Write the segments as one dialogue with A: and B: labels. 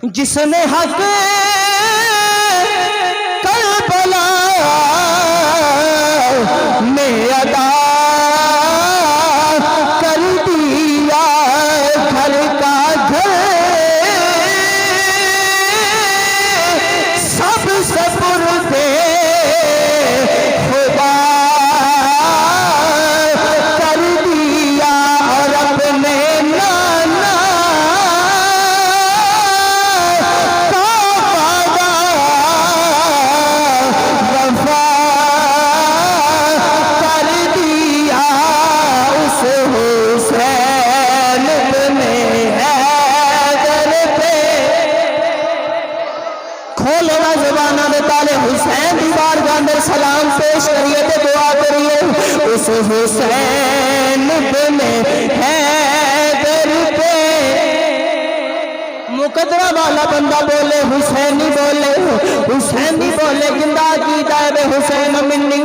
A: جس نے حق کربلا میں ادا کر دیا گھر کا گھر سب سپرد خدا کر دیا اور اپنے نانا حسین کی بارگاہ میں سلام پیش کریے تے دعا کریے اس حسین بن حیدر پہ مقدرہ والا بندہ بولے حسین نہیں بولے حسین نہیں بولے گندہ کی دائب حسین منی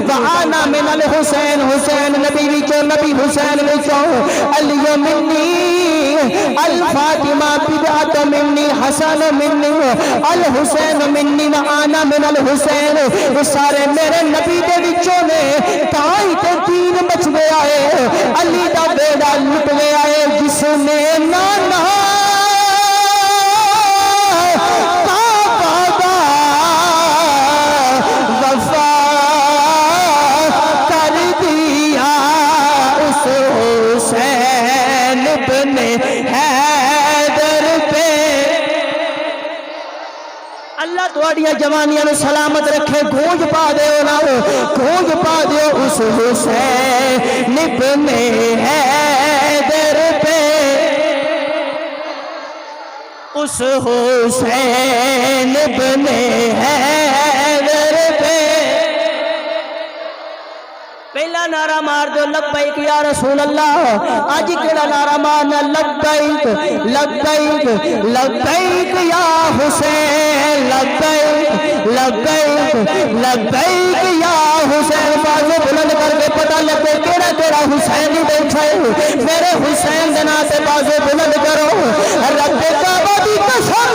A: وآنا من الحسین حسین نبی وچو نبی حسین وچو علی منی الفاطمہ بدعت منی حسن منی الحسین منی وآنا من الحسین سارے میرے نبی دے وچوں نے تائی تے دین بچ گیا ہے علی دا بیڑا لٹ گیا ہے جس نے نانا اللہ تواڈیاں جوانیاں نو سلامت رکھے گونج پا دیو نا گونج پا دیو اس حسین بن حیدر پہ اس حسین بن حیدر پہ پہلا نعرہ مار دو لبیک یا رسول اللہ آج کیڑا نعرہ مارنا لبیک لبیک لبیک یا حسین لبیک لبیک لبیک یا حسین بازو بلند کر کے پتہ لگے کیڑا کیڑا حسین ہی بیٹھا ہے میرے حسین دے نام سے بازو بلند کرو رب کعبہ دی قسم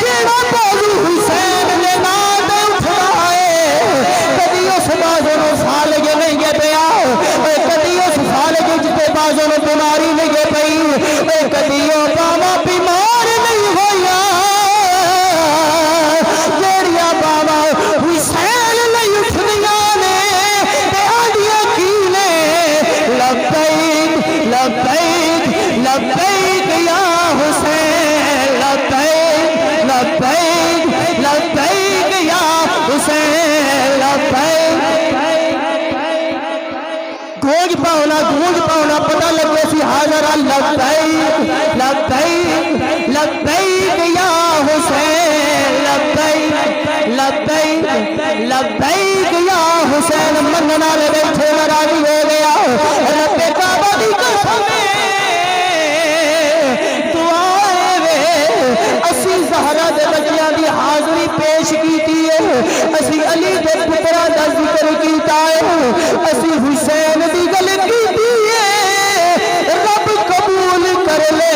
A: کیڑا بازو حسین نے نام دے اٹھا ہے کبھی اس بازو نو فالج نہیں گے پیا کبھی اس فالج جتے بازو نو بیماری نہیں گے پئی کبھی وہ باوا بیمار نہیں ہویا جیڑیاں باوا حسین نہیں اٹھنیاں نے تے آڈیاں کی نے لبیک لبیک لبیک یا حسین لبیک لبیک لبیک یا حسین لبیک گونج پاؤنا پتہ لگے سی حاضر لبیک لبیک لبیک یا حسین لبیک لبیک لبیک یا حسین مننا لے بیٹھے راضی ہو گیا رب کعبہ دی قسم دعائے وے اسی زہرا دے بچیاں دی حاضری پیش کیتی ہے اسی علی دے پترا دا ذکر کیتا ہے اسی حسین دی گل کیتی ہے رب قبول کر لے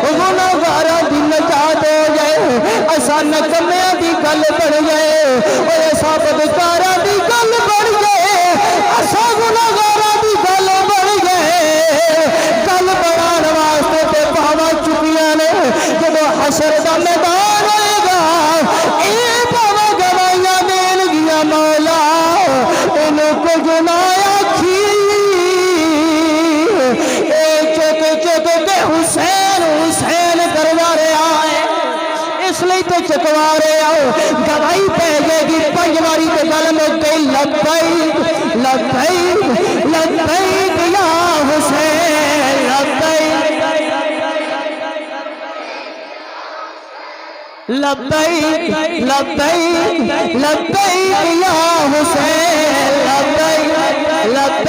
A: گناہگاراں دی نجات ہو جائے اساں نکمیاں دی گل بڑھ جائے اور اساں بدکاراں دی گل بڑھ جائے اساں گناہگاراں دی گل بڑھ جائے گل بڑھان واسطے تے پاواں چکیاں نے جدوں حشر دا میدان ہوئے گا اے پاواں گواہیاں دین گیاں مولا انہوں کو گنایا کھی اے چک چک تے حسین حسین کروا رہا ہے اس لئے تو چکوا رہا ہو گواہی پہ گئے گی پنجواری تے گل میں کئی لبیک لبیک لبیک یا حسین لبیک لبیک لبیک لبیک یا حسین لبیک لبیک